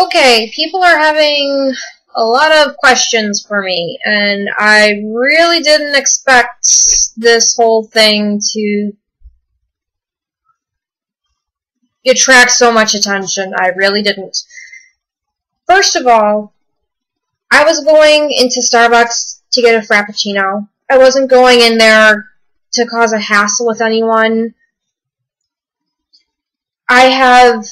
Okay, people are having a lot of questions for me, and I really didn't expect this whole thing to attract so much attention. I really didn't. First of all, I was going into Starbucks to get a Frappuccino. I wasn't going in there to cause a hassle with anyone. I have,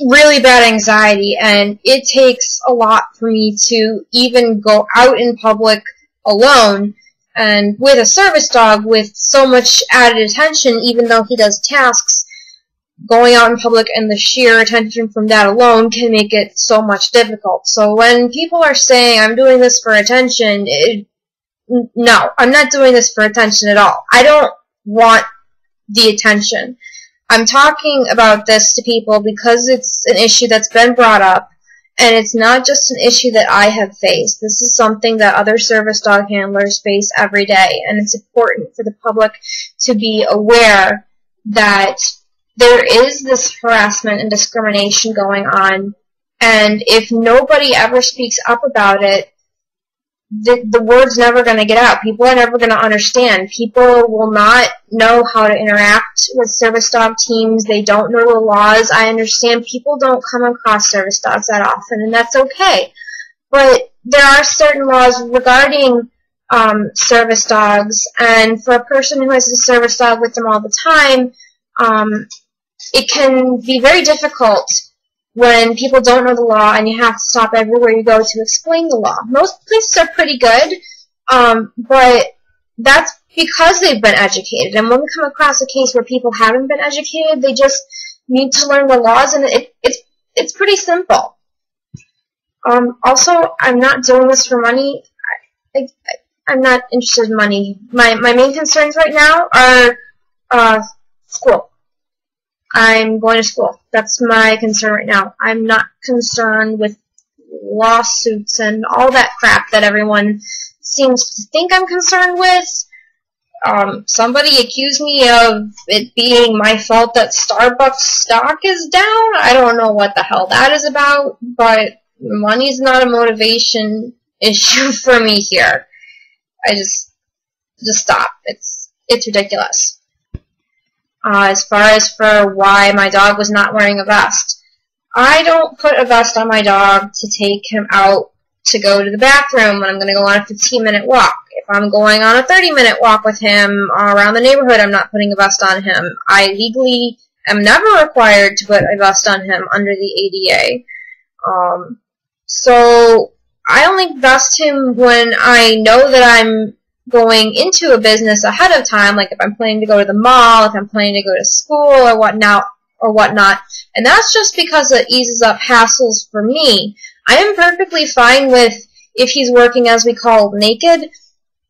really bad anxiety, and it takes a lot for me to even go out in public alone, and with a service dog with so much added attention, even though he does tasks, going out in public and the sheer attention from that alone can make it so much difficult. So when people are saying, I'm doing this for attention, no, I'm not doing this for attention at all. I don't want the attention. I'm talking about this to people because it's an issue that's been brought up, and it's not just an issue that I have faced. This is something that other service dog handlers face every day, and it's important for the public to be aware that there is this harassment and discrimination going on, and if nobody ever speaks up about it, the word's never going to get out. People are never going to understand. People will not know how to interact with service dog teams. They don't know the laws. I understand people don't come across service dogs that often, and that's okay. But there are certain laws regarding service dogs, and for a person who has a service dog with them all the time, it can be very difficult when people don't know the law and you have to stop everywhere you go to explain the law. Most places are pretty good, but that's because they've been educated. And when we come across a case where people haven't been educated, they just need to learn the laws, and it's pretty simple. Also, I'm not doing this for money. I'm not interested in money. My main concerns right now are school. I'm going to school. That's my concern right now. I'm not concerned with lawsuits and all that crap that everyone seems to think I'm concerned with. Somebody accused me of it being my fault that Starbucks stock is down. I don't know what the hell that is about, but money's not a motivation issue for me here. I just stop. It's ridiculous. As far as for why my dog was not wearing a vest, I don't put a vest on my dog to take him out to go to the bathroom when I'm going to go on a 15-minute walk. If I'm going on a 30-minute walk with him around the neighborhood, I'm not putting a vest on him. I legally am never required to put a vest on him under the ADA. So I only vest him when I know that I'm going into a business ahead of time, like if I'm planning to go to the mall, if I'm planning to go to school or whatnot, and that's just because it eases up hassles for me. I am perfectly fine with, if he's working as we call naked,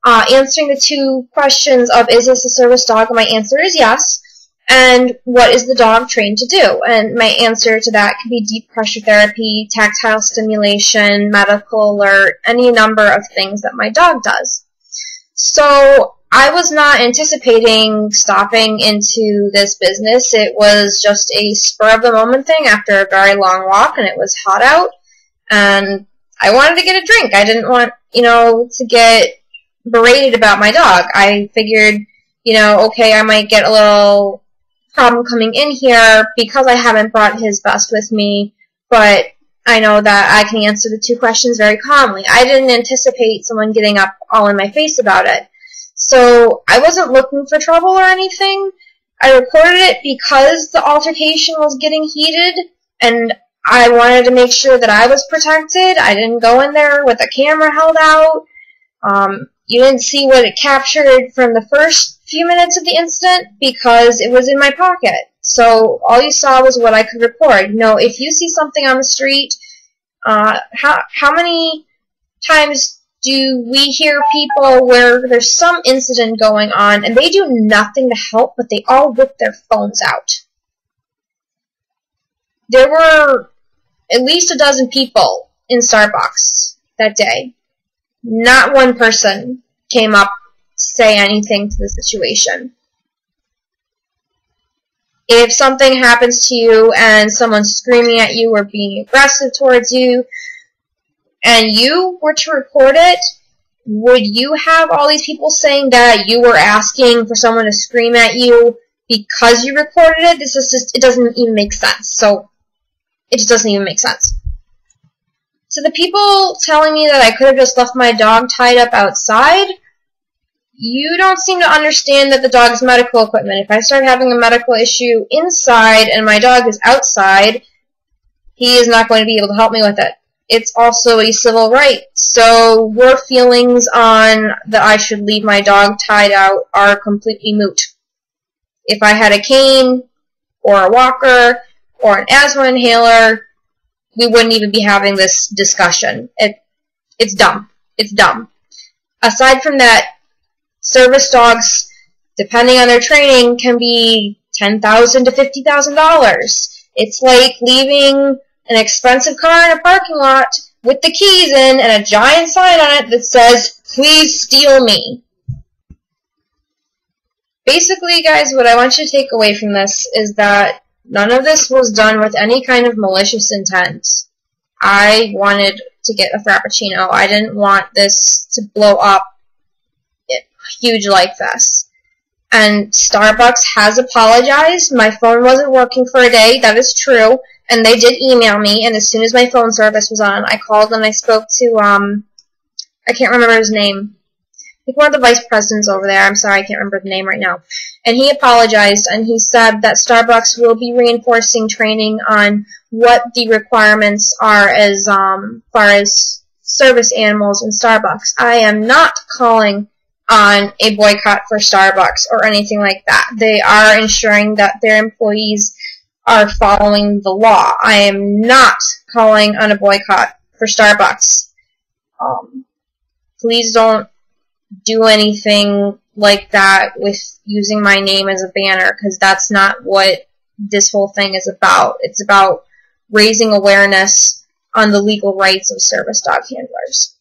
answering the two questions of, is this a service dog? And my answer is yes. And what is the dog trained to do? And my answer to that can be deep pressure therapy, tactile stimulation, medical alert, any number of things that my dog does. So I was not anticipating stopping into this business. It was just a spur-of-the-moment thing after a very long walk, and it was hot out, and I wanted to get a drink. I didn't want, to get berated about my dog. I figured, okay, I might get a little problem coming in here because I haven't brought his vest with me, but I know that I can answer the two questions very calmly. I didn't anticipate someone getting up all in my face about it. So I wasn't looking for trouble or anything. I reported it because the altercation was getting heated, and I wanted to make sure that I was protected. I didn't go in there with a camera held out. You didn't see what it captured from the first few minutes of the incident because it was in my pocket. So all you saw was what I could record. If you see something on the street, how many times do we hear people where there's some incident going on and they do nothing to help, but they all whip their phones out? There were at least a dozen people in Starbucks that day. Not one person came up to say anything to the situation. if something happens to you and someone's screaming at you or being aggressive towards you, and you were to report it, would you have all these people saying that you were asking for someone to scream at you because you reported it? This is just, it doesn't even make sense. So, it just doesn't even make sense. So the people telling me that I could have just left my dog tied up outside, you don't seem to understand that the dog's medical equipment. If I start having a medical issue inside and my dog is outside, he is not going to be able to help me with it. It's also a civil right. So your feelings on that I should leave my dog tied out are completely moot. If I had a cane or a walker or an asthma inhaler, we wouldn't even be having this discussion. It's dumb. It's dumb. Aside from that, service dogs, depending on their training, can be $10,000 to $50,000. It's like leaving an expensive car in a parking lot with the keys in and a giant sign on it that says, "Please steal me." Basically, guys, what I want you to take away from this is that none of this was done with any kind of malicious intent. I wanted to get a Frappuccino. I didn't want this to blow up huge like this. And Starbucks has apologized. My phone wasn't working for a day. That is true. And they did email me, and as soon as my phone service was on, I called and I spoke to, I can't remember his name. I think one of the vice presidents over there. I'm sorry, I can't remember the name right now. And he apologized, and he said that Starbucks will be reinforcing training on what the requirements are as far as service animals in Starbucks. I am not calling on a boycott for Starbucks or anything like that. They are ensuring that their employees are following the law. I am not calling on a boycott for Starbucks. Please don't do anything like that with using my name as a banner, because that's not what this whole thing is about. It's about raising awareness on the legal rights of service dog handlers.